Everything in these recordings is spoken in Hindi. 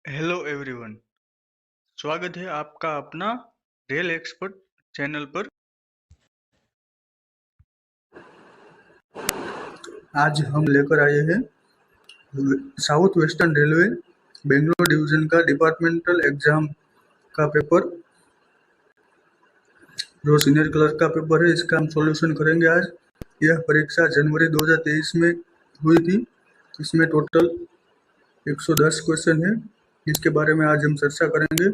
Hello everyone. स्वागत है आपका अपना रेल एक्सपर्ट चैनल पर। आज हम लेकर आए हैं south western railway Bangalore division का डिपार्टमेंटल एग्जाम का पेपर, जो सीनियर क्लर्क का पेपर है। इसका हम सॉल्यूशन करेंगे आज। यह परीक्षा जनवरी 2023 में हुई थी। इसमें टोटल 110 क्वेश्चन है, जिसके बारे में आज हम चर्चा करेंगे।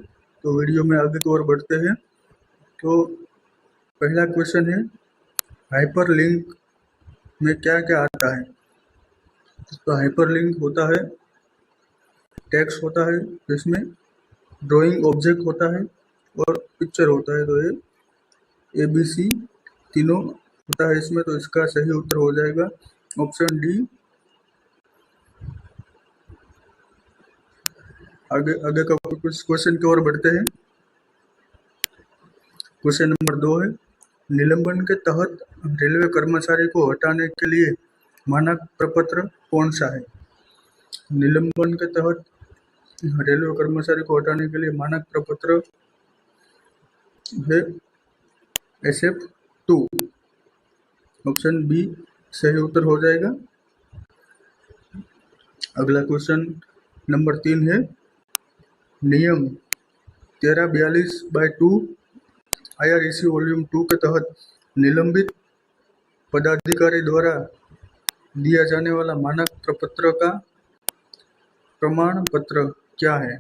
तो वीडियो में आगे की ओर बढ़ते हैं। तो पहला क्वेश्चन है, हाइपरलिंक में क्या क्या आता है। तो हाइपरलिंक होता है, टेक्स्ट होता है, इसमें ड्राइंग ऑब्जेक्ट होता है और पिक्चर होता है। तो ये ABC तीनों होता है इसमें। तो इसका सही उत्तर हो जाएगा ऑप्शन डी। आगे का कुछ क्वेश्चन की ओर बढ़ते हैं। क्वेश्चन नंबर 2 है, निलंबन के तहत रेलवे कर्मचारी को हटाने के लिए मानक प्रपत्र कौन सा है। निलंबन के तहत रेलवे कर्मचारी को हटाने के लिए मानक प्रपत्र है SF2। ऑप्शन बी सही उत्तर हो जाएगा। अगला क्वेश्चन नंबर 3 है, नियम 1342/2 IREC वॉल्यूम 2 के तहत निलंबित पदाधिकारी द्वारा दिया जाने वाला मानक प्रपत्र का प्रमाण पत्र क्या है।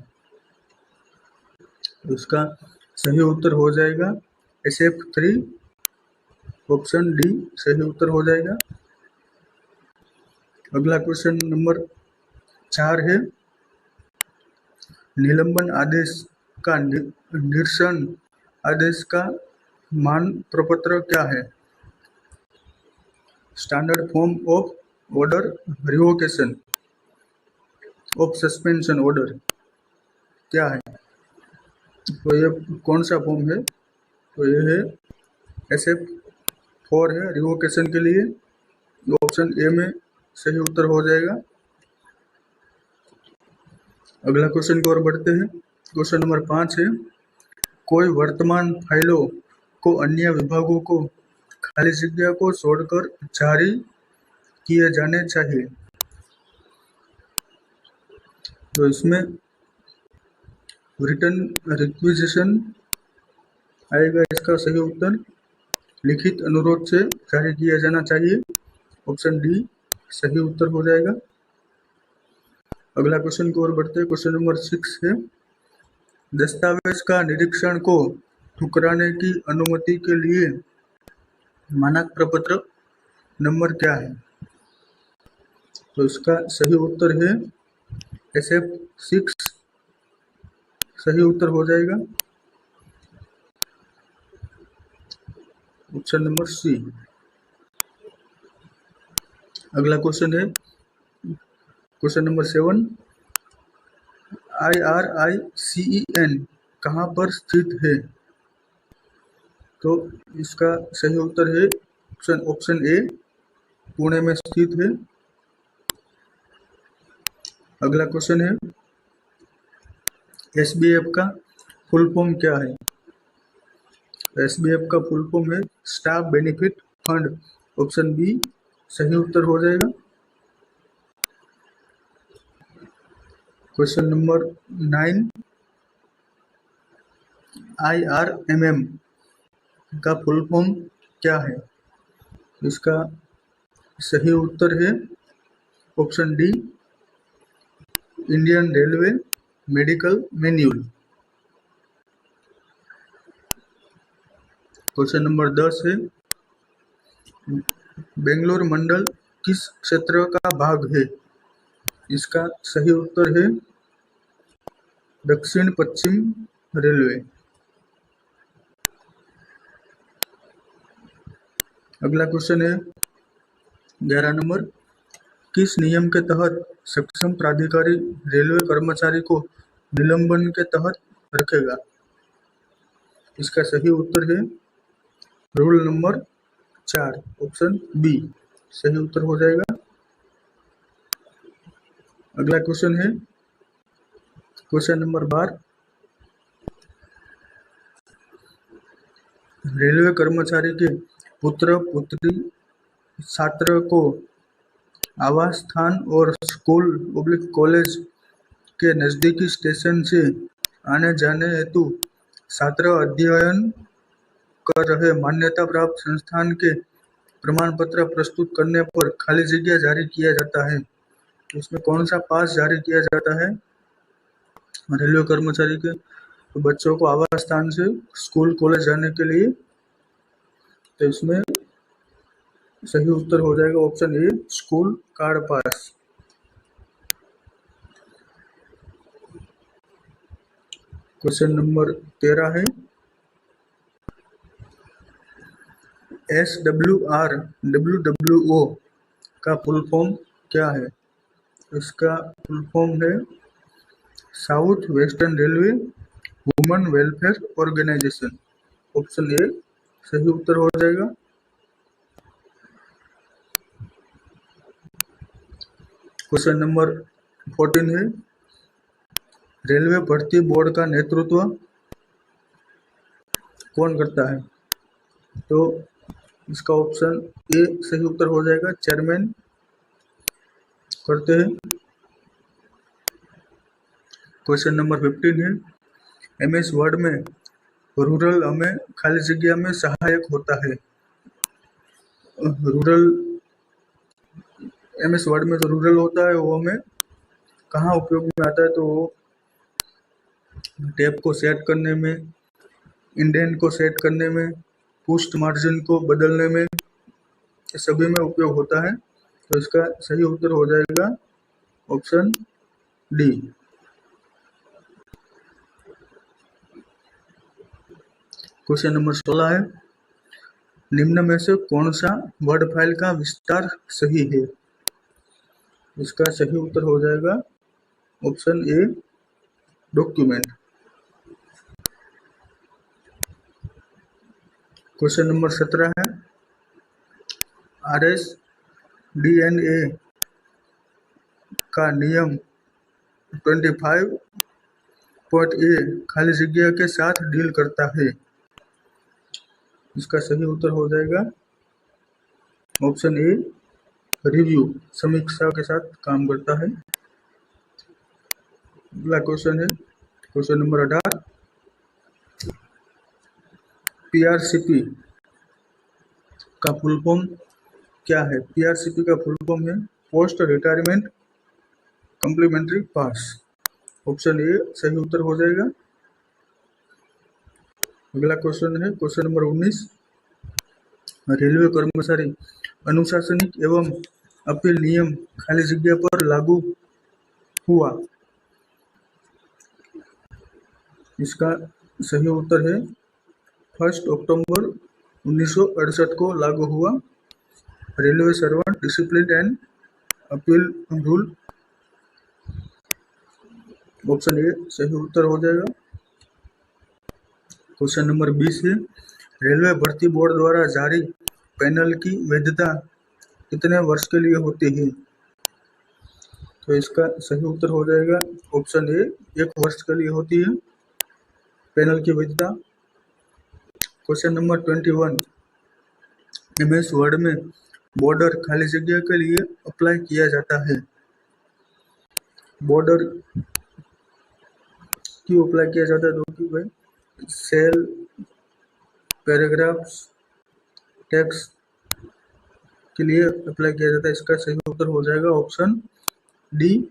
उसका सही उत्तर हो जाएगा SF3। ऑप्शन डी सही उत्तर हो जाएगा। अगला क्वेश्चन नंबर 4 है, निलंबन आदेश का निरसन आदेश का मान प्रपत्र क्या है। Standard form of order revocation of suspension order क्या है। तो ये कौन सा फॉर्म है। तो ये है SF4 है रिवोकेशन के लिए। ऑप्शन ए में सही उत्तर हो जाएगा। अगला क्वेश्चन की ओर बढ़ते हैं। क्वेश्चन नंबर 5 है, कोई वर्तमान फाइलों को अन्य विभागों को खाली जगह को छोड़कर जारी किए जाने चाहिए। तो इसमें रिटर्न रिक्विजिशन आएगा। इसका सही उत्तर लिखित अनुरोध से जारी किया जाना चाहिए। ऑप्शन डी सही उत्तर हो जाएगा। अगला क्वेश्चन की ओर बढ़ते हैं। क्वेश्चन नंबर 6 है, दस्तावेज का निरीक्षण को ठुकराने की अनुमति के लिए मानक प्रपत्र नंबर क्या है। तो इसका सही उत्तर है SF6। सही उत्तर हो जाएगा ऑप्शन नंबर सी। अगला क्वेश्चन है क्वेश्चन नंबर 7, IRICEN कहाँ पर स्थित है। तो इसका सही उत्तर है ऑप्शन ए, पुणे में स्थित है। अगला क्वेश्चन है, SBF का फुल फॉर्म क्या है। SBF का फुल फॉर्म है staff benefit fund. Option B सही उत्तर हो जाएगा। क्वेश्चन नंबर 9, IRMM का फुल फॉर्म क्या है। इसका सही उत्तर है option D, Indian railway medical manual. Question number 10 है, बेंगलोर मंडल किस क्षेत्र का भाग है। इसका सही उत्तर है दक्षिण पश्चिम रेलवे। अगला क्वेश्चन है 11 नंबर, किस नियम के तहत सक्षम प्राधिकारी रेलवे कर्मचारी को निलंबन के तहत रखेगा। इसका सही उत्तर है रूल नंबर 4। ऑप्शन बी सही उत्तर हो जाएगा। अगला क्वेश्चन है क्वेश्चन नंबर 12, रेलवे कर्मचारी के पुत्र पुत्री छात्र को आवास स्थान और स्कूल/कॉलेज के नजदीकी स्टेशन से आने जाने हेतु छात्र अध्ययन कर रहे मान्यता प्राप्त संस्थान के प्रमाण पत्र प्रस्तुत करने पर खाली जगह जारी किया जाता है। इसमें कौन सा पास जारी किया जाता है रेलवे कर्मचारी के बच्चों को आवास स्थान से स्कूल कॉलेज जाने के लिए? तो इसमें सही उत्तर हो जाएगा option A, school card pass. Question number 13 है, SWR WWO का फुल फॉर्म क्या है? इसका फुल फॉर्म है south western railway women welfare organisation. Option A सही उत्तर हो जाएगा। क्वेश्चन नंबर 14 है, रेलवे भर्ती बोर्ड का नेतृत्व कौन करता है? तो इसका ऑप्शन ए सही उत्तर हो जाएगा, चेयरमैन करते हैं। क्वेश्चन नंबर 15 है, MS वर्ड में रूरल हमें खाली जगह में सहायक होता है। रूरल MS वर्ड में जो रूरल होता है वो हमें कहाँ उपयोग में आता है? तो वो टैब को सेट करने में, इंडेंट को सेट करने में, पुस्ट मार्जिन को बदलने में, सभी में उपयोग होता है। तो इसका सही उत्तर हो जाएगा ऑप्शन डी। क्वेश्चन नंबर 16 है, निम्न में से कौन सा वर्ड फाइल का विस्तार सही है? इसका सही उत्तर हो जाएगा ऑप्शन ए, डॉक्यूमेंट। क्वेश्चन नंबर 17 है, RSDNA का नियम 25.A खाली जगह के साथ डील करता है। इसका सही उत्तर हो जाएगा ऑप्शन ए, रिव्यू, समीक्षा के साथ काम करता है। अगला क्वेश्चन है क्वेश्चन नंबर 18, PRCP का फुल फॉर्म क्या है? PRCP का फुल फॉर्म है post retirement complimentary pass. Option A सही उत्तर हो जाएगा। अगला क्वेश्चन है क्वेश्चन नंबर 19, रेलवे कर्मचारी अनुशासनिक एवं अपील नियम खाली जगह पर लागू हुआ। इसका सही उत्तर है 1 अक्टूबर 1968 को लागू हुआ railway servant discipline and appeal rule. Option A सही उत्तर हो जाएगा। क्वेश्चन नंबर 20 है, रेलवे भर्ती बोर्ड द्वारा जारी पैनल की वैधता कितने वर्ष के लिए होती है? तो इसका सही उत्तर हो जाएगा ऑप्शन ए, 1 वर्ष के लिए होती है पैनल की वैधता। क्वेश्चन नंबर 21, MS वर्ड में बॉर्डर खाली जगह के लिए अप्लाई किया जाता है। बॉर्डर क्यों अप्लाई किया जाता है? तो भाई सेल, पैराग्राफ्स, टेक्स्ट के लिए अप्लाई किया जाता है। इसका सही उत्तर हो जाएगा ऑप्शन डी।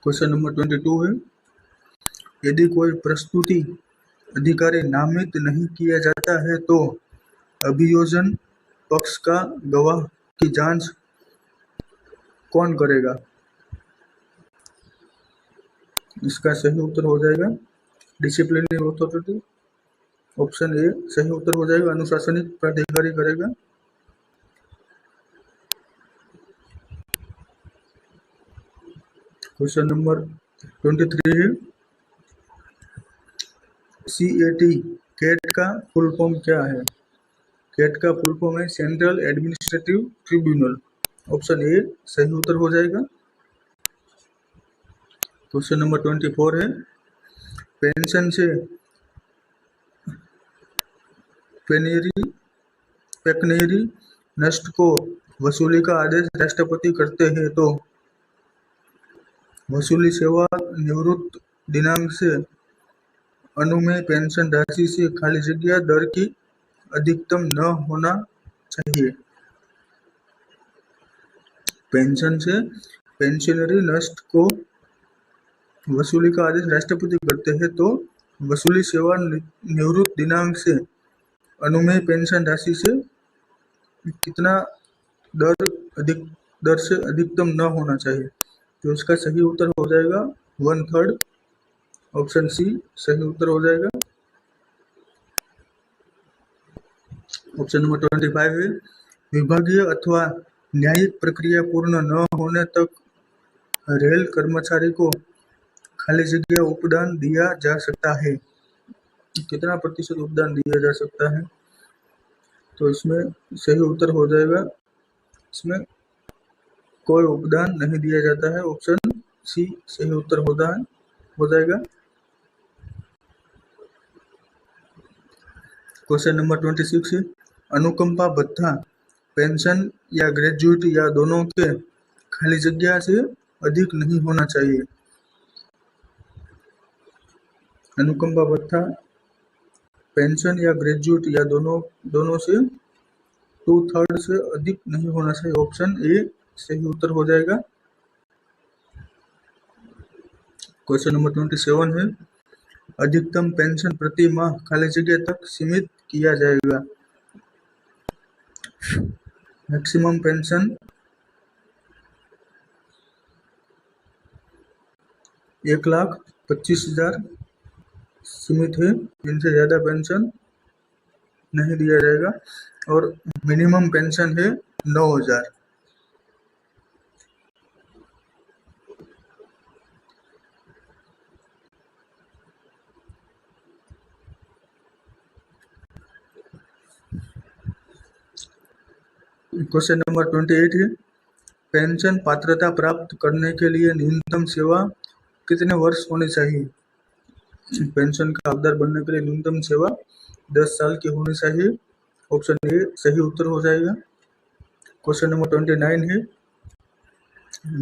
क्वेश्चन नंबर 22 है, यदि कोई प्रस्तुति अधिकारी नामित नहीं किया जाता है तो अभियोजन पक्ष का गवाह की जांच कौन करेगा? इसका सही उत्तर हो जाएगा डिसिप्लिनरी अथॉरिटी। ऑप्शन ए सही उत्तर हो जाएगा, अनुशासनिक प्राधिकारी करेगा। क्वेश्चन नंबर 23 है, CAT कैट का फुल फॉर्म क्या है? कैट का फुल फॉर्म है central administrative tribunal. Option A सही उत्तर हो जाएगा। क्वेश्चन नंबर 24 है, पेंशन से पेकनेरी नष्ट को वसूली का आदेश राष्ट्रपति करते हैं तो वसूली सेवा निवृत्त दिनांक से अनुमेय पेंशन राशि से खाली जगह दर की अधिकतम न होना चाहिए। पेंशन से पेंशनरी नष्ट को वसूली का आदेश राष्ट्रपति करते हैं तो वसूली सेवा निवृत्त दिनांक से अनुमेय पेंशन राशि से कितना दर से अधिकतम न होना चाहिए। तो इसका सही उत्तर हो जाएगा 1/3, ऑप्शन सी सही उत्तर हो जाएगा। ऑप्शन नंबर 25 है, विभागीय अथवा न्यायिक प्रक्रिया पूर्ण न होने तक रेल कर्मचारी को खाली जगह उपदान दिया जा सकता है। कितना प्रतिशत उपदान दिया जा सकता है? तो इसमें सही उत्तर हो जाएगा, इसमें कोई उपदान नहीं दिया जाता है। ऑप्शन सी सही उत्तर हो जाएगा। क्वेश्चन नंबर 26 है, अनुकंपा भत्ता पेंशन या ग्रेजुएटी या दोनों के खाली जगह से अधिक नहीं होना चाहिए। अनुकंपा भत्ता पेंशन या ग्रेजुएटी या दोनों से 2/3 से अधिक नहीं होना चाहिए। ऑप्शन ए सही उत्तर हो जाएगा। क्वेश्चन नंबर 27 है, अधिकतम पेंशन प्रति माह खाली जगह तक सीमित किया जाएगा। मैक्सिमम पेंशन 1,25,000 सीमित है, इनसे ज़्यादा पेंशन नहीं दिया जाएगा। और मिनिमम पेंशन है 9,000। क्वेश्चन नंबर 28 है, पेंशन पात्रता प्राप्त करने के लिए न्यूनतम सेवा कितने वर्ष होनी चाहिए? पेंशन का हकदार बनने के लिए न्यूनतम सेवा 10 साल की होनी चाहिए। ऑप्शन ए सही उत्तर हो जाएगा। क्वेश्चन नंबर 29 है,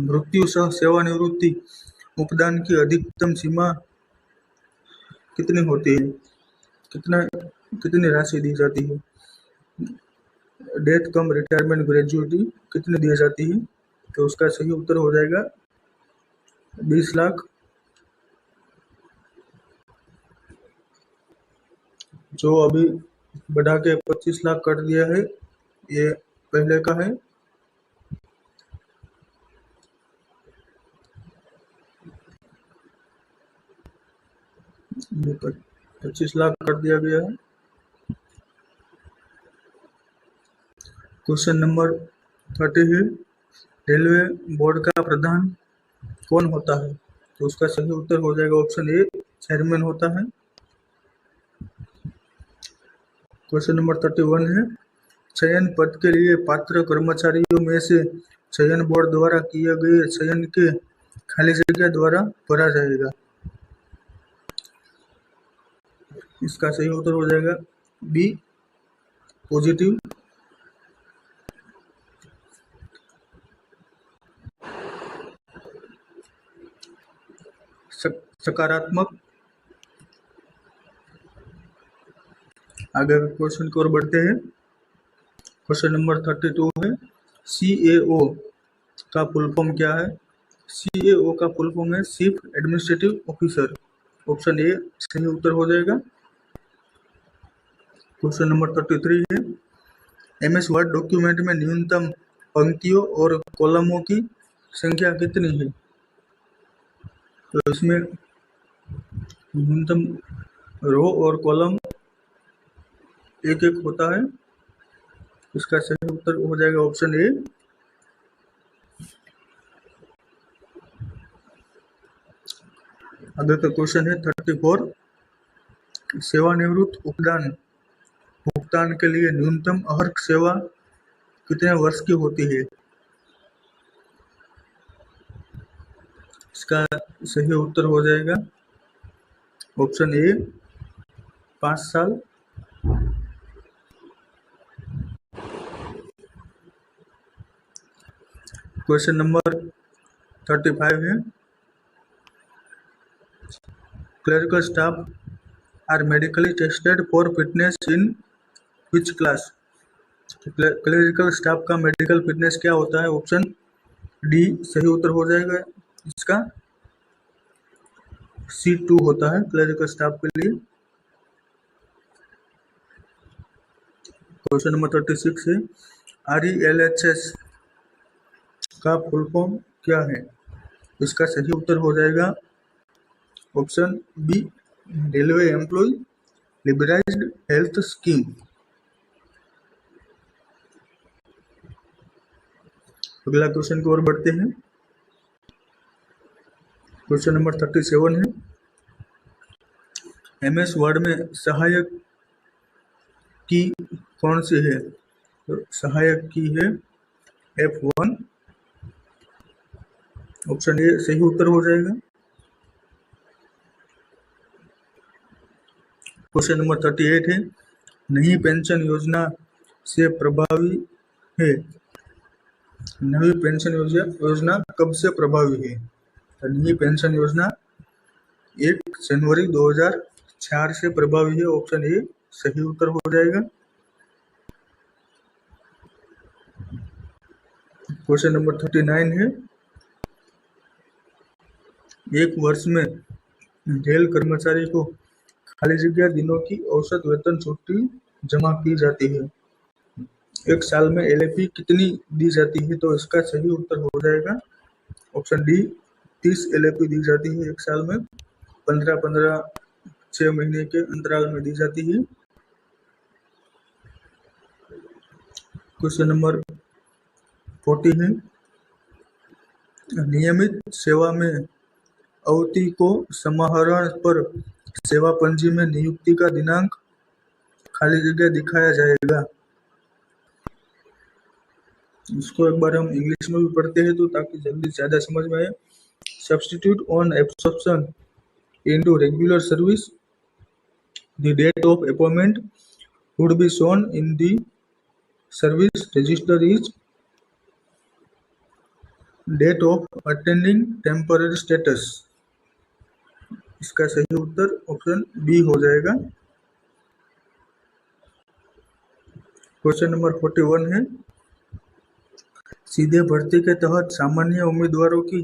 मृत्यु सह सेवानिवृत्ति उपदान की अधिकतम सीमा कितनी होती है? कितनी राशि दी जाती है? डेथ कम रिटायरमेंट ग्रेजुएटी कितनी दी जाती है? तो उसका सही उत्तर हो जाएगा 20 लाख। जो अभी बढ़ा के 25 लाख कर दिया है, ये पहले का है। ये 25 लाख कर दिया गया है। क्वेश्चन नंबर 30 है, रेलवे बोर्ड का प्रधान कौन होता है? तो उसका सही उत्तर हो जाएगा ऑप्शन ए चेयरमैन होता है। क्वेश्चन नंबर 31 है, चयन पद के लिए पात्र कर्मचारियों में से चयन बोर्ड द्वारा किए गए चयन के खाली जगह द्वारा भरा जाएगा। इसका सही उत्तर हो जाएगा बी पॉजिटिव। सकारात्मक। आगे क्वेश्चन की ओर बढ़ते हैं। क्वेश्चन नंबर 32 है, CAO का फुल फॉर्म क्या है? CAO का फुल फॉर्म है chief administrative officer. Option A सही उत्तर हो जाएगा। क्वेश्चन नंबर 33 है, MS वर्ड डॉक्यूमेंट में न्यूनतम पंक्तियों और कॉलमों की संख्या कितनी है? तो इसमें न्यूनतम रो और कॉलम एक होता है। इसका सही उत्तर हो जाएगा ऑप्शन ए। अगला क्वेश्चन है 34, सेवानिवृत्त उपदान भुगतान के लिए न्यूनतम अर्हता सेवा कितने वर्ष की होती है? इसका सही उत्तर हो जाएगा ऑप्शन ए 5 साल। क्वेश्चन नंबर 35 है, clerical staff are medically tested for fitness in which class. Clerical staff का मेडिकल फिटनेस क्या होता है? ऑप्शन डी सही उत्तर हो जाएगा इसका, C2 होता है क्लरिकल स्टाफ के लिए। क्वेश्चन नंबर 36 है, RELHS का फुल फॉर्म क्या है? इसका सही उत्तर हो जाएगा option B railway employee liberalised health scheme. अगला क्वेश्चन की ओर बढ़ते हैं। क्वेश्चन नंबर 37 है, MS वर्ड में सहायक की कौन सी है? तो सहायक की है F1। ऑप्शन ए सही उत्तर हो जाएगा। क्वेश्चन नंबर 38 है, नई पेंशन योजना से प्रभावी है। नई पेंशन योजना कब से प्रभावी है? तो नई पेंशन योजना 1 जनवरी 2004 से प्रभावी है। ऑप्शन ए सही उत्तर हो जाएगा। क्वेश्चन नंबर 39 है, एक वर्ष में रेल कर्मचारी को खाली जगह दिनों की औसत वेतन छुट्टी जमा की जाती है। एक साल में LAP कितनी दी जाती है? तो इसका सही उत्तर हो जाएगा ऑप्शन डी 30 LAP दी जाती है एक साल में, 15-15 6 महीने के अंतराल में दी जाती है। क्वेश्चन नंबर 40 है, नियमित सेवा में अवधि को समाहरण पर सेवा पंजी में नियुक्ति का दिनांक खाली जगह दिखाया जाएगा। इसको एक बार हम इंग्लिश में भी पढ़ते हैं तो ताकि जल्दी ज़्यादा समझ में आए। Substitute on absorption into regular service, the date of appointment would be shown in the service register is date of attending temporary status. इसका सही उत्तर ऑप्शन बी हो जाएगा। क्वेश्चन नंबर 41 है, सीधे भर्ती के तहत सामान्य उम्मीदवारों की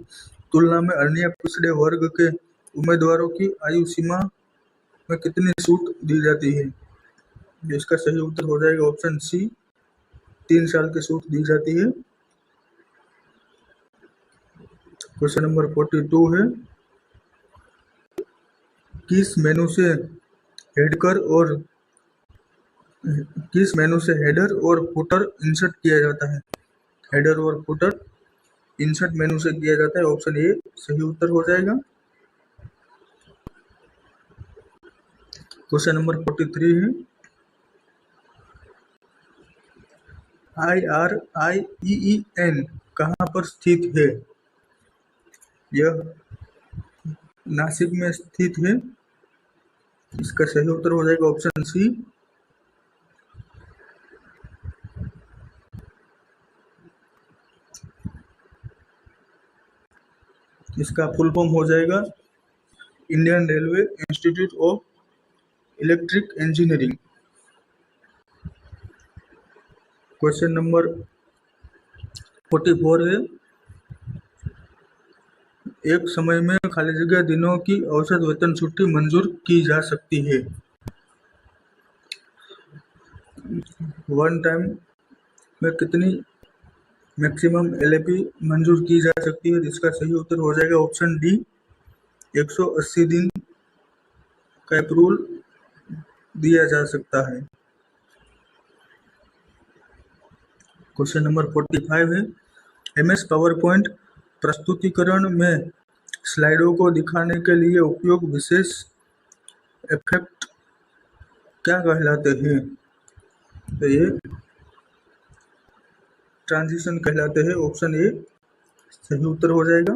तुलना में अन्य पिछड़े वर्ग के उम्मीदवारों की आयु सीमा में कितनी छूट दी जाती है? इसका सही उत्तर हो जाएगा ऑप्शन सी 3 साल की छूट दी जाती है। क्वेश्चन नंबर 42 है, किस मेनू से हेडर और फुटर इंसर्ट किया जाता है? हेडर और फुटर इंसर्ट मेनू से किया जाता है। ऑप्शन ए सही उत्तर हो जाएगा। क्वेश्चन नंबर 43 है, IRIEEN कहाँ पर स्थित है? यह नासिक में स्थित है। इसका सही उत्तर हो जाएगा ऑप्शन सी। इसका फुल फॉर्म हो जाएगा Indian railway institute of electric engineering. Question number 44 है, एक समय में खाली जगह दिनों की औसत वेतन छुट्टी मंजूर की जा सकती है। वन टाइम में कितनी मैक्सिमम LAP मंजूर की जा सकती है? इसका सही उत्तर हो जाएगा ऑप्शन डी 180 दिन का अप्रूवल दिया जा सकता है। क्वेश्चन नंबर 45 है, MS पावरपॉइंट प्रस्तुतिकरण में स्लाइडों को दिखाने के लिए उपयोग विशेष इफेक्ट क्या कहलाते हैं? तो ये ट्रांजिशन कहलाते हैं। ऑप्शन ए सही उत्तर हो जाएगा।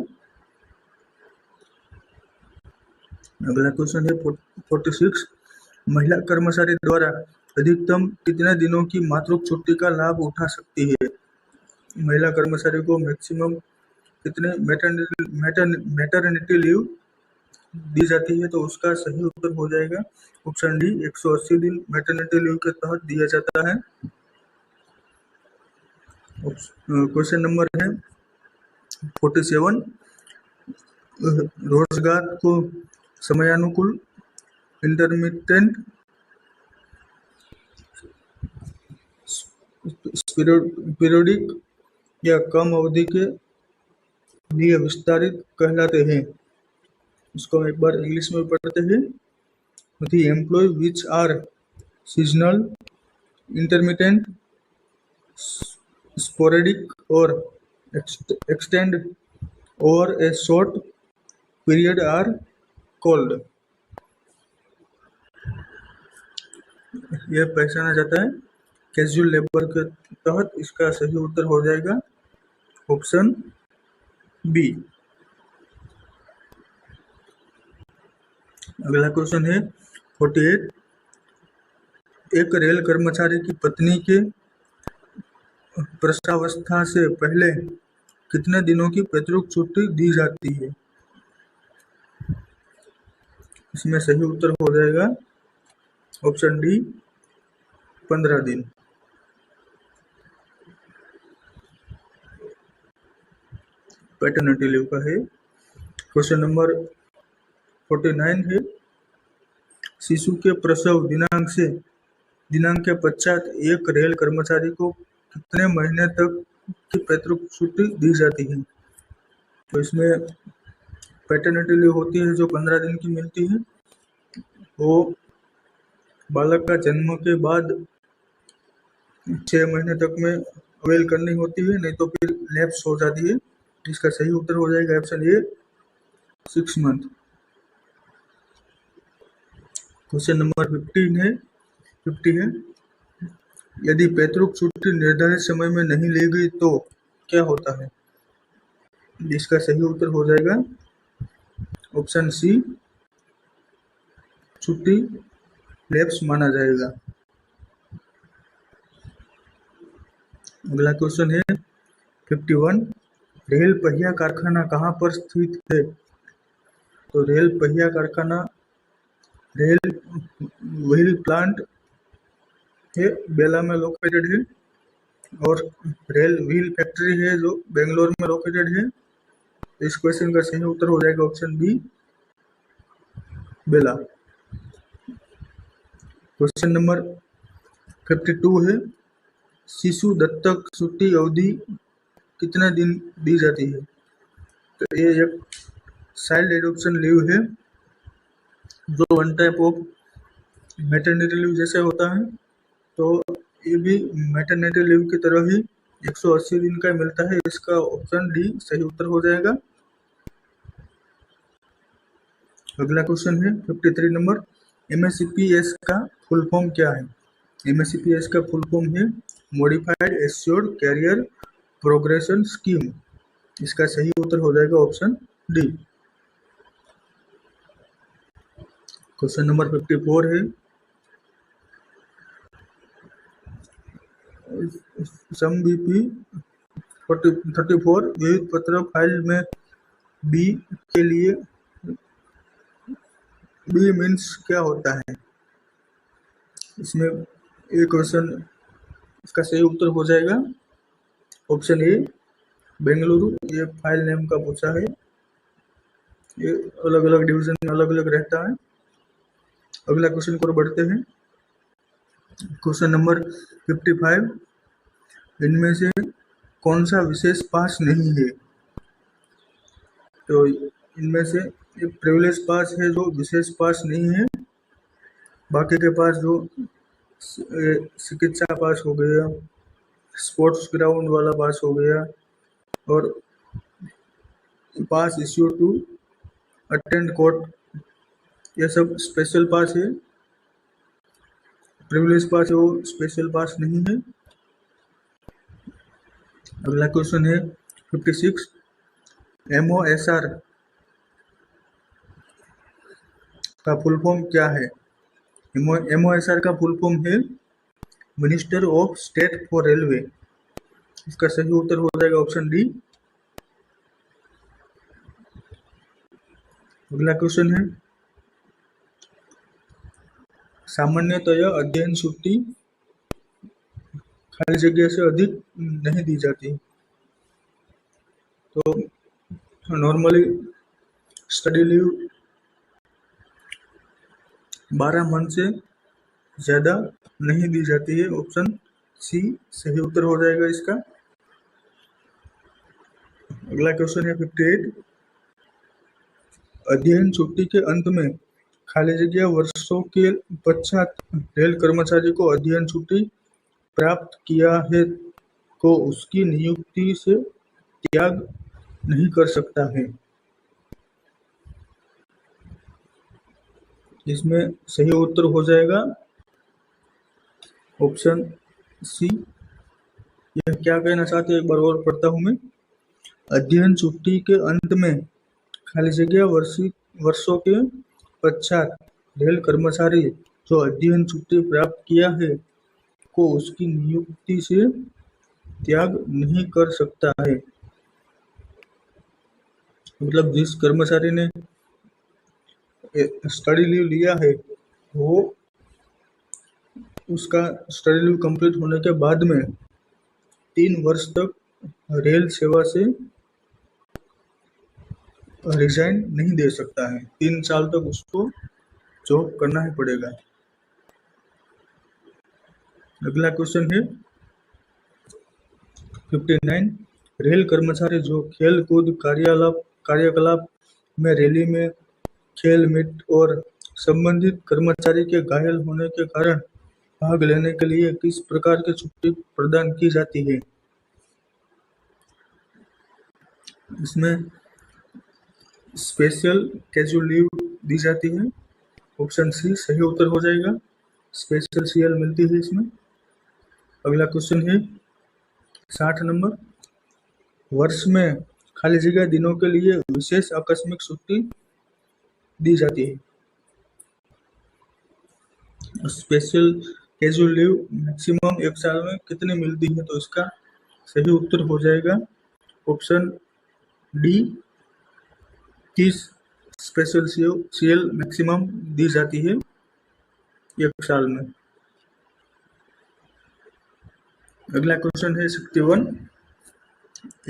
अगला क्वेश्चन है 46। महिला कर्मचारी द्वारा अधिकतम कितने दिनों की मातृत्व छुट्टी का लाभ उठा सकती है? महिला कर्मचारी को मैक्सिमम कितने मैटरनिटी लीव दी जाती है? तो उसका सही उत्तर हो जाएगा ऑप्शन डी, 180 दिन मैटरनिटी लीव के तहत दिया जाता है। क्वेश्चन नंबर है 47। रोजगार को समयानुकूल, इंटरमिटेंट, पीरियोडिक या कम अवधि के लिए विस्तारित कहलाते हैं। इसको एक बार इंग्लिश में पढ़ते हैं। The employee which are seasonal, intermittent, sporadic or extend over a short period are called। यह पहचाना जाता है कैजुअल लेबर के तहत। इसका सही उत्तर हो जाएगा ऑप्शन बी। अगला क्वेश्चन है 48। एक रेल कर्मचारी की पत्नी के प्रसवावस्था से पहले कितने दिनों की पैतृक छुट्टी दी जाती है? इसमें सही उत्तर हो जाएगा ऑप्शन डी, 15 दिन। पैटर्निटी लीव का है। क्वेश्चन नंबर 49 है। शिशु के प्रसव दिनांक के पश्चात एक रेल कर्मचारी को कितने महीने तक की पैतृक छुट्टी दी जाती है? तो इसमें पैटर्निटी लीव होती है जो 15 दिन की मिलती है। वो बालक का जन्म के बाद 6 महीने तक में अवेल करनी होती है, नहीं तो फिर लैप्स हो जाती है। इसका सही उत्तर हो जाएगा ऑप्शन ए, 6 मंथ। क्वेश्चन नंबर 50 है। यदि पैतृक छुट्टी निर्धारित समय में नहीं ली गई तो क्या होता है? इसका सही उत्तर हो जाएगा ऑप्शन सी, छुट्टी लैप्स माना जाएगा। अगला क्वेश्चन है 51। रेल पहिया कारखाना कहाँ पर स्थित है? तो रेल पहिया कारखाना रेल व्हील प्लांट है, बेला में लोकेटेड है। और रेल व्हील फैक्ट्री है जो बेंगलोर में लोकेटेड है। इस क्वेश्चन का सही उत्तर हो जाएगा ऑप्शन बी, बेला। क्वेश्चन नंबर 52 है। शिशु दत्तक छुट्टी अवधि कितने दिन दी जाती है? तो ये एक चाइल्ड एडॉप्शन लीव है जो one type of maternity leave जैसे होता है। तो ये भी मैटरनिटी लीव की तरह ही 180 दिन का मिलता है। इसका ऑप्शन डी सही उत्तर हो जाएगा। अगला क्वेश्चन है 53 नंबर। MSCPS का फुल फॉर्म क्या है? MSCPS का फुल फॉर्म है modified assured career progression scheme. इसका सही उत्तर हो जाएगा ऑप्शन डी। क्वेश्चन नंबर 54 है। सम BP 34 विविध पत्र फाइल में बी के लिए बी मीन्स क्या होता है? इसमें एक क्वेश्चन, इसका सही उत्तर हो जाएगा ऑप्शन ए, बेंगलुरु। ये फाइल नेम का पूछा है। ये अलग अलग डिवीजन में अलग अलग रहता है। अगला क्वेश्चन को बढ़ते हैं। Question number 55। इनमें से कौन सा विशेष पास नहीं है? तो इनमें से एक प्रिविलेज पास है जो विशेष पास नहीं है। बाकी के पास जो चिकित्सा पास हो गया, स्पोर्ट्स ग्राउंड वाला पास हो गया, और पास इश्यू टू अटेंड कोर्ट, ये सब स्पेशल पास है। प्रिविलेज पास है वो स्पेशल पास नहीं है। अगला क्वेश्चन है 56। MOSR का फुल फॉर्म क्या है? MOSR का फुल फॉर्म है minister of state for railway. इसका सही उत्तर हो जाएगा ऑप्शन डी। अगला क्वेश्चन है, सामान्यतया अध्ययन छुट्टी खाली जगह से अधिक नहीं दी जाती। तो नॉर्मली स्टडी लीव 12 मंथ से ज़्यादा नहीं दी जाती है। ऑप्शन सी सही उत्तर हो जाएगा इसका। अगला क्वेश्चन है 58, अध्ययन छुट्टी के अंत में खाली जगह वर्षों के पश्चात रेल कर्मचारी को अध्ययन छुट्टी प्राप्त किया है को उसकी नियुक्ति से त्याग नहीं कर सकता है। इसमें सही उत्तर हो जाएगा ऑप्शन सी। यह क्या कहना चाहते हैं एक बार और पढ़ता हूं मैं। अध्ययन छुट्टी के अंत में खाली जगह वर्षों के पश्चात रेल कर्मचारी जो अध्ययन छुट्टी प्राप्त किया है को उसकी नियुक्ति से त्याग नहीं कर सकता है। मतलब जिस कर्मचारी ने स्टडी लीव लिया है वो उसका स्टडी लीव कंप्लीट होने के बाद में 3 वर्ष तक रेल सेवा से रिजाइन नहीं दे सकता है। 3 साल तक उसको जॉब करना ही पड़ेगा। अगला क्वेश्चन है 59, रेल कर्मचारी जो खेल कूद कार्यकलाप में रैली में खेल मीट और संबंधित कर्मचारी के घायल होने के कारण भाग लेने के लिए किस प्रकार की छुट्टी प्रदान की जाती है? इसमें स्पेशल कैजुअल लीव दी जाती है। ऑप्शन सी सही उत्तर हो जाएगा। स्पेशल सीएल मिलती है इसमें। अगला क्वेश्चन है 60 नंबर, वर्ष में खाली जगह दिनों के लिए विशेष आकस्मिक छुट्टी दी जाती है। स्पेशल कैजुअल लीव मैक्सिमम 1 साल में कितनी मिलती है? तो इसका सही उत्तर हो जाएगा option D, 30 special CL maximum दी जाती है 1 साल में। अगला क्वेश्चन है 61,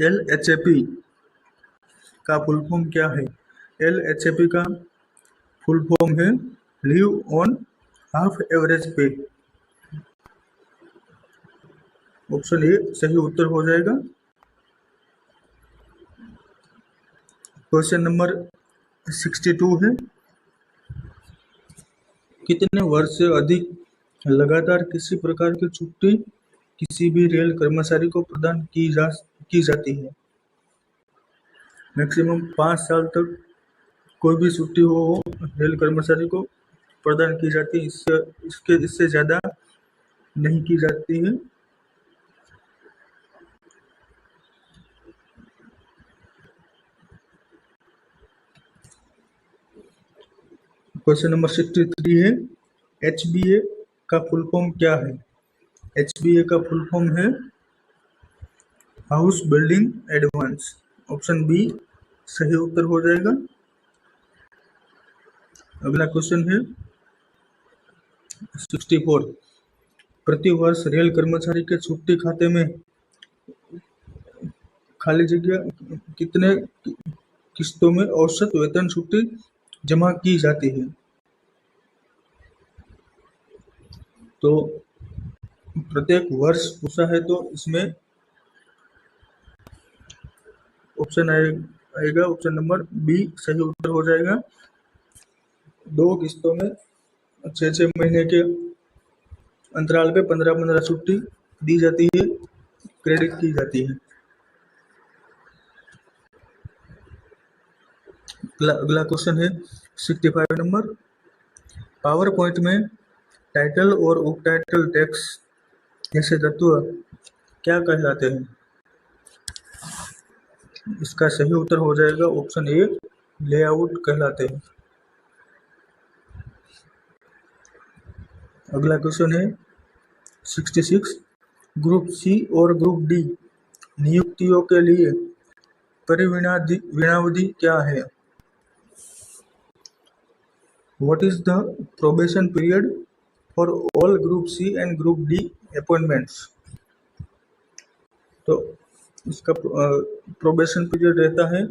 LHAP का फुल फॉर्म क्या है? LHAP का फुल फॉर्म है लीव ऑन हाफ एवरेज पे। ऑप्शन ए सही उत्तर हो जाएगा। क्वेश्चन नंबर 62 है, कितने वर्ष से अधिक लगातार किसी प्रकार की छुट्टी किसी भी रेल कर्मचारी को प्रदान की जाती है? मैक्सिमम 5 साल तक कोई भी छुट्टी हो रेल कर्मचारी को प्रदान की जाती है। इससे ज़्यादा नहीं की जाती है। क्वेश्चन नंबर 63 है, HBA का फुल फॉर्म क्या है? HBA का फुल फॉर्म है house building advance. Option B सही उत्तर हो जाएगा। अगला क्वेश्चन है 64, प्रति वर्ष रेल कर्मचारी के छुट्टी खाते में खाली जगह कितने किस्तों में औसत वेतन छुट्टी जमा की जाती है? तो प्रत्येक वर्ष पूछा है तो इसमें ऑप्शन आएगा ऑप्शन नंबर बी सही उत्तर हो जाएगा। 2 किस्तों में 6 महीने के अंतराल पे 15 छुट्टी दी जाती है, क्रेडिट की जाती है। अगला क्वेश्चन है 65 नंबर, पावर पॉइंट में टाइटल और उप टाइटल टेक्स्ट जैसे तत्व क्या कहलाते हैं? इसका सही उत्तर हो जाएगा ऑप्शन ए लेआउट कहलाते हैं। अगला क्वेश्चन है 66, ग्रुप सी और ग्रुप डी नियुक्तियों के लिए परिवीणावधि क्या है? What is the probation period for all Group C and Group D appointments? तो इसका प्रोबेशन पीरियड रहता है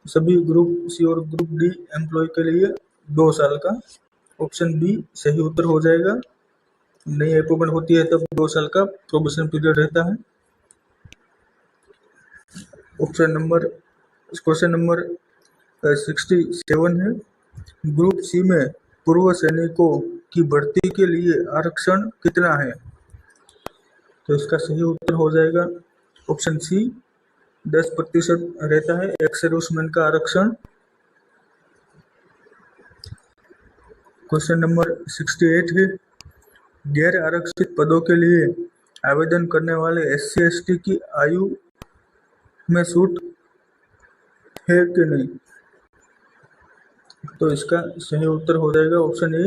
सभी ग्रुप सी और ग्रुप डी एम्प्लॉय के लिए 2 साल का। ऑप्शन बी सही उत्तर हो जाएगा। नई अपॉइंटमेंट होती है तब 2 साल का प्रोबेशन पीरियड रहता है। क्वेश्चन नंबर 67 है, ग्रुप सी में पूर्व सैनिकों की भर्ती के लिए आरक्षण कितना है? तो इसका सही उत्तर हो जाएगा ऑप्शन सी 10% रहता है एक्स सर्विसमैन का आरक्षण। क्वेश्चन नंबर 68 है, गैर आरक्षित पदों के लिए आवेदन करने वाले SC/ST की आयु में छूट है कि नहीं? तो इसका सही उत्तर हो जाएगा ऑप्शन ए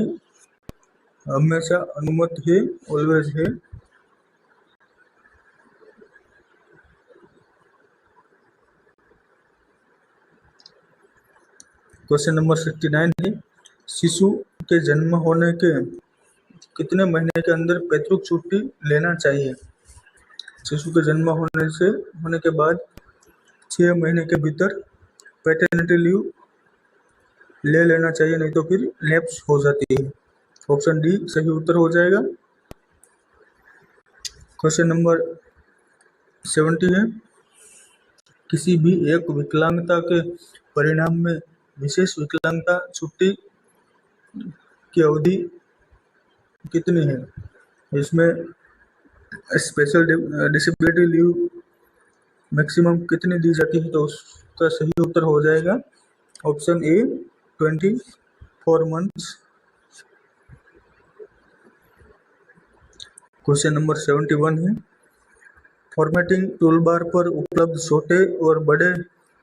हमेशा अनुमत है, ऑलवेज है। क्वेश्चन नंबर 69 है, शिशु के जन्म होने के कितने महीने के अंदर पैतृक छुट्टी लेना चाहिए? शिशु के जन्म होने के बाद 6 महीने के भीतर पैटर्निटी लीव ले लेना चाहिए, नहीं तो फिर लैप्स हो जाती है। ऑप्शन डी सही उत्तर हो जाएगा। क्वेश्चन नंबर 70 है, किसी भी एक विकलांगता के परिणाम में विशेष विकलांगता छुट्टी की अवधि कितनी है? इसमें स्पेशल डिसेबिलिटी लीव मैक्सिमम कितनी दी जाती है? तो उसका सही उत्तर हो जाएगा ऑप्शन ए 24 मंथ्स। क्वेश्चन नंबर 71 है, फॉर्मेटिंग टूलबार पर उपलब्ध छोटे और बड़े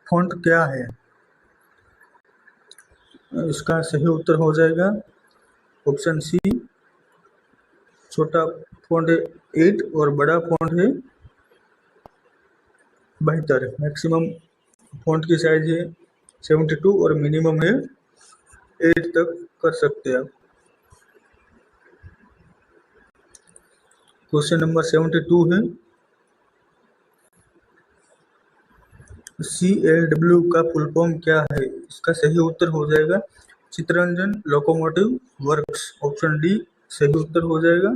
फॉन्ट क्या है? इसका सही उत्तर हो जाएगा ऑप्शन सी छोटा फॉन्ट है 8 और बड़ा फॉन्ट है 72। मैक्सिमम फॉन्ट की साइज है 72 और मिनिमम है 8 तक कर सकते हैं आप। क्वेश्चन नंबर 72 है, CLW का फुल फॉर्म क्या है? इसका सही उत्तर हो जाएगा Chitraranjan locomotive works. Option D सही उत्तर हो जाएगा।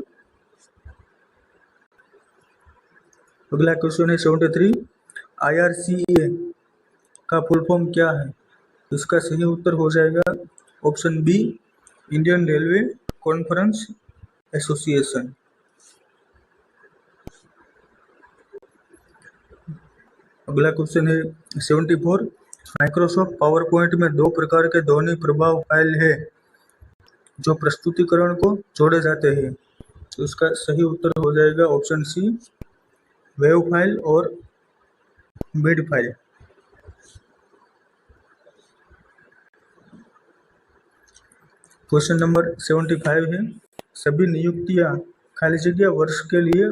अगला क्वेश्चन है 73, IRCA का फुल फॉर्म क्या है? इसका सही उत्तर हो जाएगा option B Indian railway conference association. अगला क्वेश्चन है 74, माइक्रोसॉफ्ट पावर पॉइंट में 2 प्रकार के ध्वनि प्रभाव फाइल है जो प्रस्तुतिकरण को जोड़े जाते हैं। तो इसका सही उत्तर हो जाएगा ऑप्शन सी वेव फाइल और मिड फाइल। क्वेश्चन नंबर 75 है, सभी नियुक्तियां खाली जगह वर्ष के लिए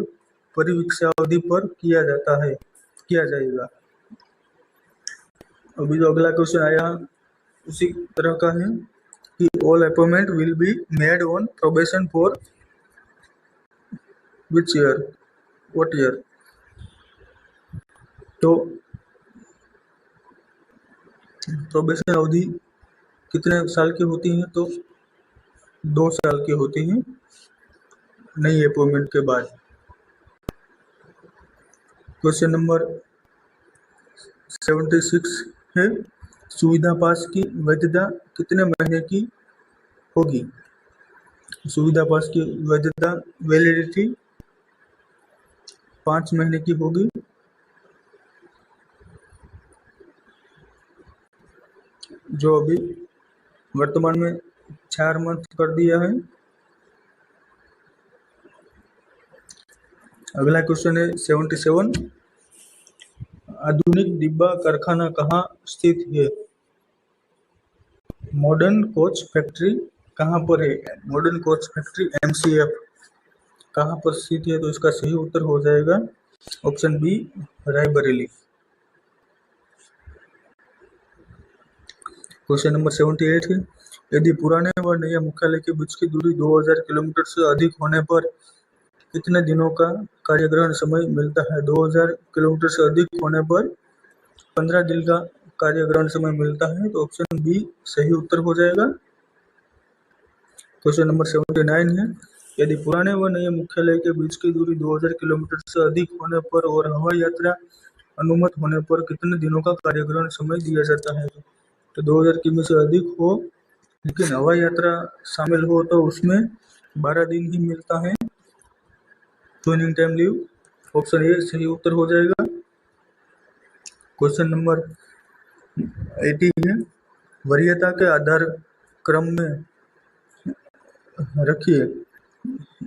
परिवीक्षावधि पर किया जाएगा। अभी जो अगला क्वेश्चन आया उसी तरह का है कि all appointment will be made on probation for which year, what year? तो प्रोबेशन अवधि कितने साल की होती है? तो 2 साल की होती है नई अपॉइंटमेंट के बाद। क्वेश्चन नंबर 76 है, सुविधा पास की वैधता कितने महीने की होगी? सुविधा पास की वैधता वैलिडिटी 5 महीने की होगी। जो अभी वर्तमान में 4 मंथ कर दिया है। अगला क्वेश्चन है 77, आधुनिक डिब्बा कारखाना कहाँ स्थित है? मॉडर्न कोच फैक्ट्री कहाँ पर है? मॉडर्न कोच फैक्ट्री MCF कहाँ पर स्थित है? तो इसका सही उत्तर हो जाएगा option B, Raebareli. Question number 78 है, यदि पुराने व नए मुख्यालय के बीच की दूरी 2000 किलोमीटर से अधिक होने पर कितने दिनों का कार्यग्रहण समय मिलता है? 2000 किलोमीटर से अधिक होने पर 15 दिन का कार्यग्रहण समय मिलता है, तो ऑप्शन बी सही उत्तर हो जाएगा। क्वेश्चन नंबर 79 है, यदि पुराने व नए मुख्यालय के बीच की दूरी 2000 किलोमीटर से अधिक होने पर और हवाई यात्रा अनुमत होने पर कितने दिनों का कार्यग्रहण समय दिया जाता है? तो 2000 किमी से अधिक हो लेकिन हवाई यात्रा शामिल हो तो उसमें 12 दिन ही मिलता है joining time leave. Option A सही उत्तर हो जाएगा। क्वेश्चन नंबर 80 है, वरीयता के आधार क्रम में रखिए।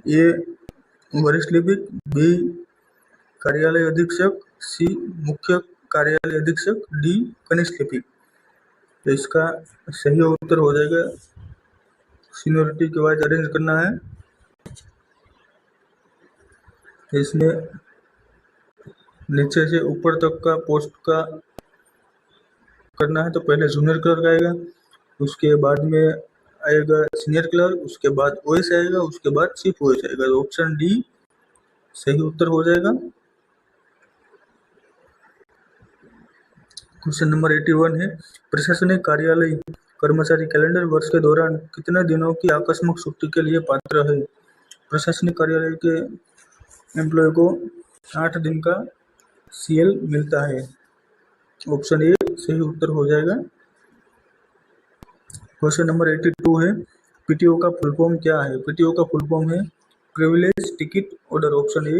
ए वरिष्ठ लिपिक, बी कार्यालय अधीक्षक, सी मुख्य कार्यालय अधीक्षक, डी कनिष्ठ लिपिक। तो इसका सही उत्तर हो जाएगा, सीनियरिटी के वाइज अरेंज करना है। इसमें नीचे से ऊपर तक का पोस्ट का करना है, तो पहले जूनियर क्लर्क आएगा, उसके बाद में आएगा सीनियर क्लर्क, उसके बाद ओएस आएगा, उसके बाद चीफ ओएस आएगा। तो ऑप्शन डी सही उत्तर हो जाएगा। क्वेश्चन नंबर 81 है, प्रशासनिक कार्यालय कर्मचारी कैलेंडर वर्ष के दौरान कितने दिनों की आकस्मिक छुट्टी के लिए पात्र है? प्रशासनिक कार्यालय के एम्प्लॉय को 8 दिन का CL मिलता है। ऑप्शन ए सही उत्तर हो जाएगा। क्वेश्चन नंबर 82 है, PTO का फुल फॉर्म क्या है? PTO का फुल फॉर्म है privilege ticket order. Option A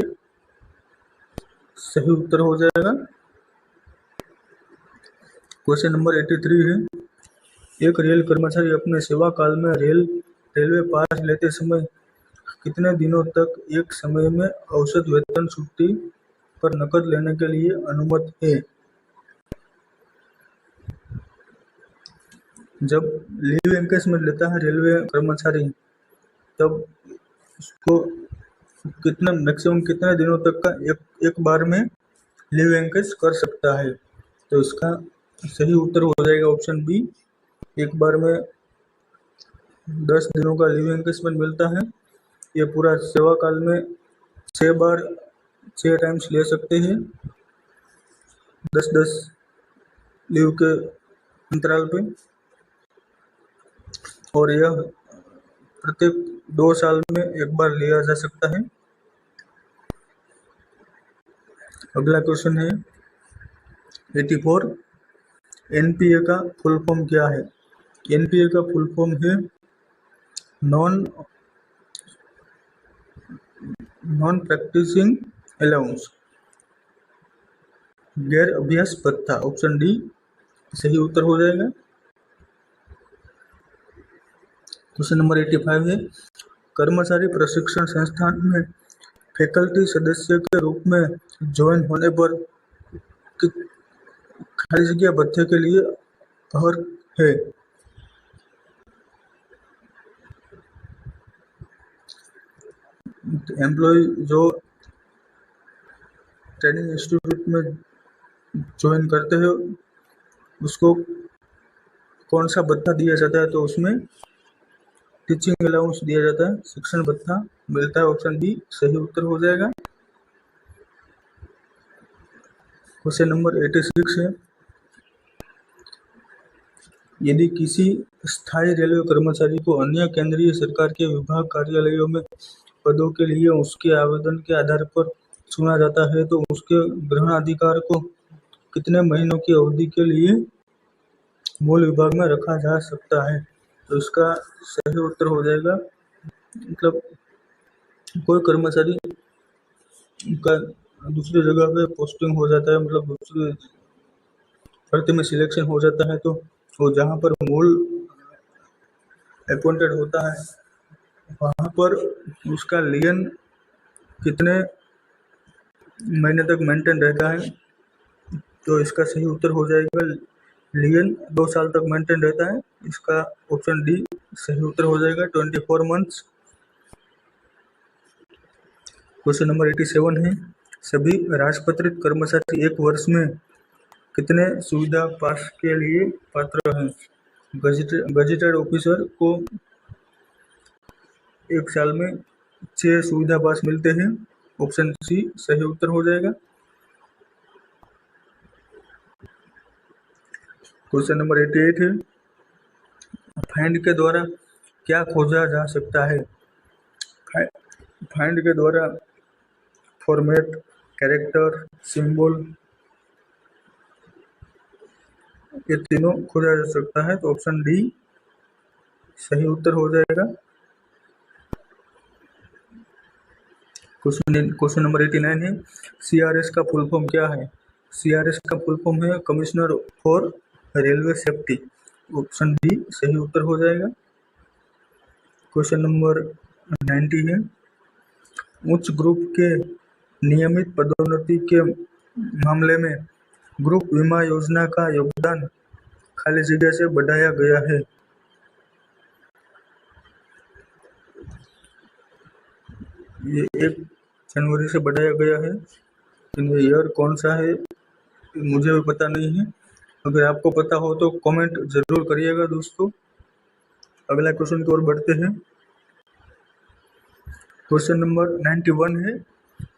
सही उत्तर हो जाएगा। क्वेश्चन नंबर 83 है, एक रेल कर्मचारी अपने सेवा काल में रेलवे पास लेते समय कितने दिनों तक एक समय में औसत वेतन छुट्टी पर नकद लेने के लिए अनुमत है? जब लीव एंकेजमेंट लेता है रेलवे कर्मचारी, तब उसको कितना मैक्सिमम कितने दिनों तक का एक बार में लीव एंकेज कर सकता है? तो इसका सही उत्तर हो जाएगा ऑप्शन बी, एक बार में 10 दिनों का लीव एंकेजमेंट मिलता है। ये पूरा सेवा काल में 6 टाइम्स ले सकते हैं, 10-10 लीव के अंतराल पे, और यह प्रत्येक 2 साल में एक बार लिया जा सकता है। अगला क्वेश्चन है 84, NPA का फुल फॉर्म क्या है? NPA का फुल फॉर्म है नॉन प्रैक्टिसिंग अलाउंस, गैर अभ्यास भत्ता। ऑप्शन डी सही उत्तर हो जाएगा। क्वेश्चन नंबर 85 है, कर्मचारी प्रशिक्षण संस्थान में फैकल्टी सदस्य के रूप में ज्वाइन होने पर खाली जगह भत्ते के लिए अर्ह है? एम्प्लॉय जो ट्रेनिंग इंस्टीट्यूट में ज्वाइन करते हैं उसको कौन सा भत्ता दिया जाता है? तो उसमें टीचिंग अलाउंस दिया जाता है, शिक्षण भत्ता मिलता है। ऑप्शन बी सही उत्तर हो जाएगा। क्वेश्चन नंबर 86 है, यदि किसी स्थायी रेलवे कर्मचारी को अन्य केंद्रीय सरकार के विभाग कार्यालयों में पदों के लिए उसके आवेदन के आधार पर चुना जाता है, तो उसके ग्रहणाधिकार को कितने महीनों की अवधि के लिए मूल विभाग में रखा जा सकता है? तो इसका सही उत्तर हो जाएगा, मतलब कोई कर्मचारी का दूसरी जगह पे पोस्टिंग हो जाता है, मतलब दूसरी भर्ती में सिलेक्शन हो जाता है, तो वो जहाँ पर मूल अपॉइंटेड होता है वहाँ पर उसका लियन कितने महीने तक मेंटेन रहता है? तो इसका सही उत्तर हो जाएगा लियन 2 साल तक मेंटेन रहता है। इसका ऑप्शन डी सही उत्तर हो जाएगा 24 मंथ्स। क्वेश्चन नंबर 87 है, सभी राजपत्रित कर्मचारी एक वर्ष में कितने सुविधा पास के लिए पात्र हैं? गजेटेड ऑफिसर को एक साल में 6 सुविधा पास मिलते हैं। ऑप्शन सी सही उत्तर हो जाएगा। क्वेश्चन नंबर 88 है, फाइंड के द्वारा क्या खोजा जा सकता है? फाइंड के द्वारा फॉर्मेट, कैरेक्टर, सिंबल, ये तीनों खोजा जा सकता है, तो ऑप्शन डी सही उत्तर हो जाएगा। क्वेश्चन नंबर 89 है, CRS का फुल फॉर्म क्या है? CRS का फुल फॉर्म है commissioner for railway safety. Option D सही उत्तर हो जाएगा। क्वेश्चन नंबर 90 है, उच्च ग्रुप के नियमित पदोन्नति के मामले में ग्रुप बीमा योजना का योगदान खाली जगह से बढ़ाया गया है। ये 1 जनवरी से बढ़ाया गया है। ईयर कौन सा है मुझे भी पता नहीं है, अगर आपको पता हो तो कमेंट जरूर करिएगा दोस्तों। अगला क्वेश्चन की ओर बढ़ते हैं। क्वेश्चन नंबर 91 है,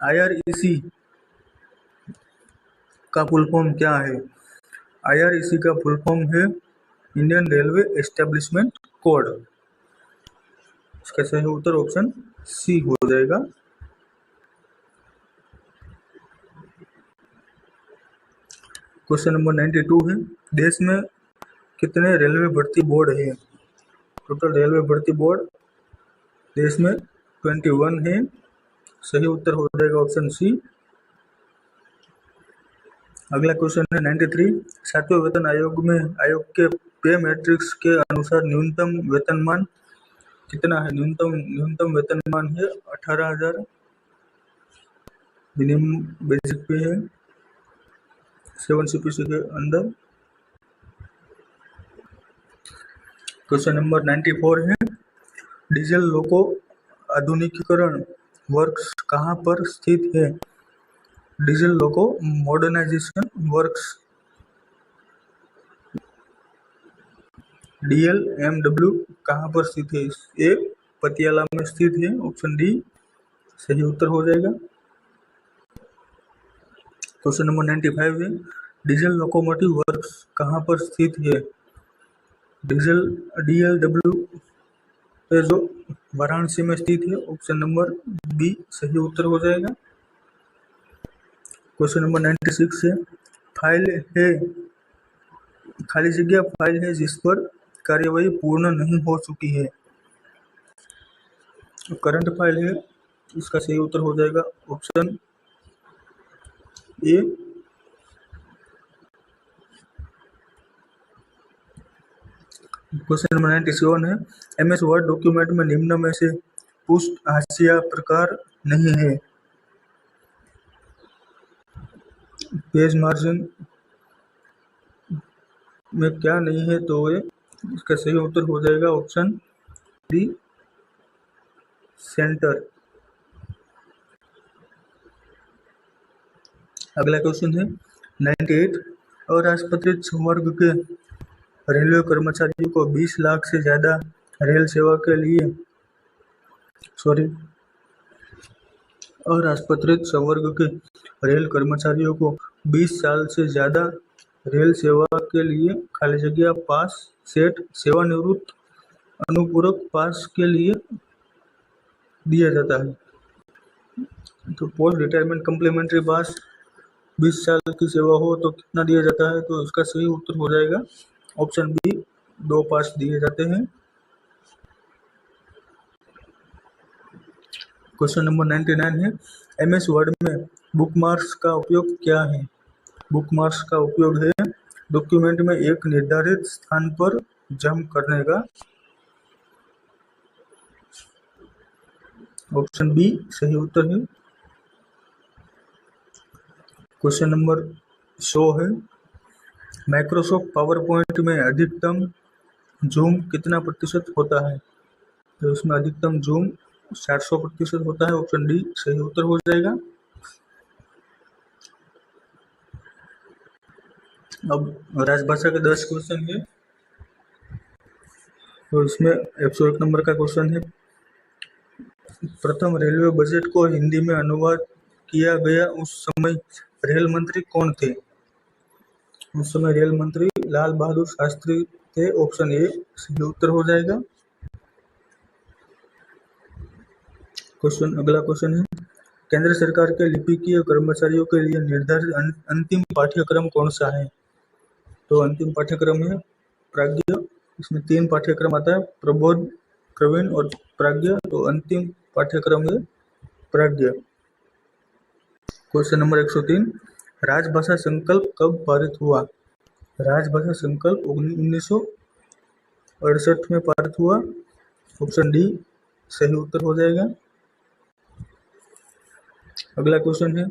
IREC का फुल फॉर्म क्या है? IREC का फुल फॉर्म है इंडियन रेलवे एस्टेब्लिशमेंट कोड। इसका सही उत्तर ऑप्शन सी हो जाएगा। क्वेश्चन नंबर 92 है, देश में कितने रेलवे भर्ती बोर्ड है? टोटल रेलवे भर्ती बोर्ड देश में 21 है। सही उत्तर हो जाएगा ऑप्शन सी। अगला क्वेश्चन है 93, 7वें वेतन आयोग के पे मैट्रिक्स के अनुसार न्यूनतम वेतनमान कितना है? न्यूनतम वेतनमान है 18,000, मिनिमम बेसिक पे है 7 CPC के अंदर। क्वेश्चन नंबर 94 है, डीजल लोको आधुनिकीकरण वर्क्स कहाँ पर स्थित है? Diesel loco modernisation works DLMW कहाँ पर स्थित है? ये पटियाला में स्थित है। ऑप्शन डी सही उत्तर हो जाएगा। क्वेश्चन नंबर 95 है, डीजल लोकोमोटिव वर्क्स कहाँ पर स्थित है? DLW है जो वाराणसी में स्थित है। ऑप्शन नंबर बी सही उत्तर हो जाएगा। क्वेश्चन नंबर 96 है, फाइल है खाली जगह फाइल है जिस पर कार्यवाही पूर्ण नहीं हो चुकी है। करंट फाइल है, इसका सही उत्तर हो जाएगा ऑप्शन ए। क्वेश्चन नंबर 97 है, MS वर्ड डॉक्यूमेंट में निम्न में से पुष्ट हाशिया प्रकार नहीं है? पेज मार्जिन में क्या नहीं है, तो ये इसका सही उत्तर हो जाएगा ऑप्शन डी सेंटर। अगला क्वेश्चन है 98, अराजपत्रित संवर्ग के रेलवे कर्मचारियों को 20 लाख से ज्यादा रेल सेवा के लिए अराजपत्रित संवर्ग के रेल कर्मचारियों को 20 साल से ज्यादा रेल सेवा के लिए खाली जगह पास सेट सेवानिवृत्त अनुपूरक पास के लिए दिया जाता है। तो पोस्ट रिटायरमेंट कम्प्लीमेंट्री पास 20 साल की सेवा हो तो कितना दिया जाता है? तो इसका सही उत्तर हो जाएगा ऑप्शन बी 2 पास दिए जाते हैं। क्वेश्चन नंबर 99 है, MS वर्ड में बुकमार्क्स का उपयोग क्या है? बुकमार्क्स का उपयोग है डॉक्यूमेंट में एक निर्धारित स्थान पर जंप करने का। ऑप्शन बी सही उत्तर है। क्वेश्चन नंबर 100 है, माइक्रोसॉफ्ट पावर पॉइंट में अधिकतम जूम कितना प्रतिशत होता है? तो इसमें अधिकतम जूम 400% होता है। ऑप्शन डी सही उत्तर हो जाएगा। अब राजभाषा के 10 क्वेश्चन है, तो इसमें 101 नंबर का क्वेश्चन है, प्रथम रेलवे बजट को हिंदी में अनुवाद किया गया उस समय रेल मंत्री कौन थे? उस समय रेल मंत्री लाल बहादुर शास्त्री थे। ऑप्शन ए सही उत्तर हो जाएगा। अगला क्वेश्चन है, केंद्र सरकार के लिपिकीय कर्मचारियों के लिए निर्धारित अंतिम पाठ्यक्रम कौन सा है? तो अंतिम पाठ्यक्रम है प्राज्ञ। इसमें 3 पाठ्यक्रम आता है, प्रबोध, प्रवीण और प्राज्ञ। तो अंतिम पाठ्यक्रम है प्राज्ञ। क्वेश्चन नंबर 103, राजभाषा संकल्प कब पारित हुआ? राजभाषा संकल्प 1968 में पारित हुआ। ऑप्शन डी सही उत्तर हो जाएगा। अगला क्वेश्चन है,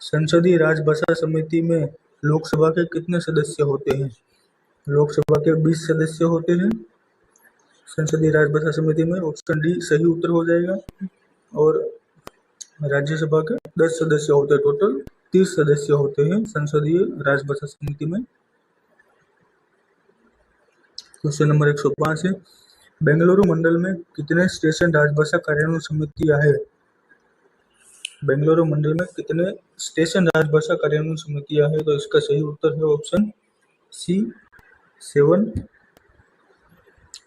संसदीय राजभाषा समिति में लोकसभा के कितने सदस्य होते हैं? लोकसभा के 20 सदस्य होते हैं संसदीय राजभाषा समिति में। ऑप्शन डी सही उत्तर हो जाएगा। और राज्यसभा के 10 सदस्य होते हैं। टोटल 30 सदस्य होते हैं संसदीय राजभाषा समिति में। क्वेश्चन नंबर 105 है, बेंगलुरु मंडल में कितने स्टेशन राजभाषा कार्यान्वयन समितियां है? बेंगलुरु मंडल में कितने स्टेशन राजभाषा कार्यान्वयन समितियां है? तो इसका सही उत्तर है ऑप्शन सी 7।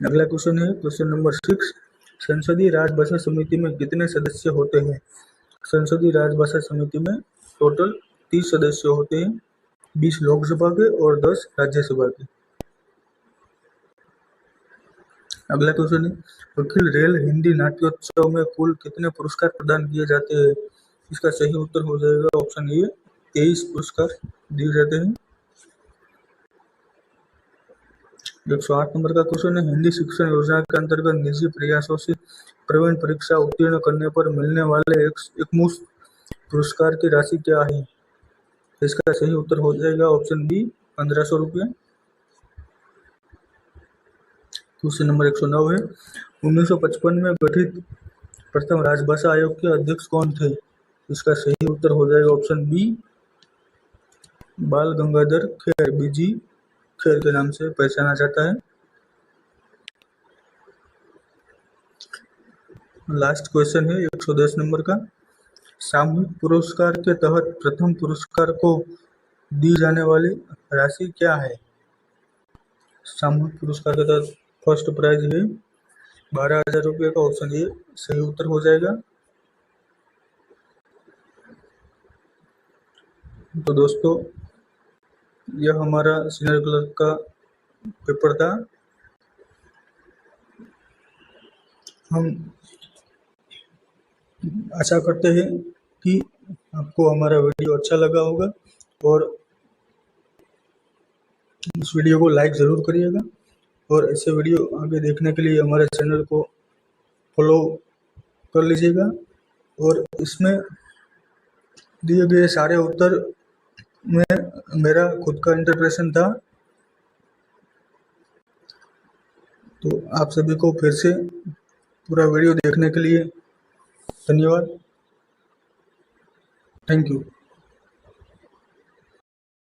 अगला क्वेश्चन है, क्वेश्चन नंबर 6, संसदीय राजभाषा समिति में कितने सदस्य होते हैं? संसदीय राजभाषा समिति में टोटल 30 सदस्य होते हैं, 20 लोकसभा के और 10 राज्यसभा के। अगला क्वेश्चन है, अखिल रेल हिंदी नाट्योत्सव में कुल कितने पुरस्कार प्रदान किए जाते हैं? इसका सही उत्तर हो जाएगा ऑप्शन ए 23 पुरस्कार दिए जाते हैं। 108 नंबर का क्वेश्चन है, हिंदी शिक्षण योजना के अंतर्गत निजी प्रयासों से प्रवीण परीक्षा उत्तीर्ण करने पर मिलने वाले एकमुश्त पुरस्कार की राशि क्या है? इसका सही उत्तर हो जाएगा ऑप्शन बी 1500 रुपये। क्वेश्चन नंबर 109 है, 1955 में गठित प्रथम राजभाषा आयोग के अध्यक्ष कौन थे? इसका सही उत्तर हो जाएगा ऑप्शन बी बाल गंगाधर खेर, बीजी खेर के नाम से पहचाना जाता है। लास्ट क्वेश्चन है 110 नंबर का, सामूहिक पुरस्कार के तहत प्रथम पुरस्कार को दी जाने वाली राशि क्या है? सामूहिक पुरस्कार के तहत फर्स्ट प्राइज है 12,000 रुपये का। ऑप्शन ए सही उत्तर हो जाएगा। तो दोस्तों, यह हमारा सीनियर क्लर्क का पेपर था। हम आशा करते हैं कि आपको हमारा वीडियो अच्छा लगा होगा और इस वीडियो को लाइक ज़रूर करिएगा और ऐसे वीडियो आगे देखने के लिए हमारे चैनल को फॉलो कर लीजिएगा। और इसमें दिए गए सारे उत्तर में मेरा खुद का इंटरप्रेशन था। तो आप सभी को फिर से पूरा वीडियो देखने के लिए धन्यवाद। Thank you.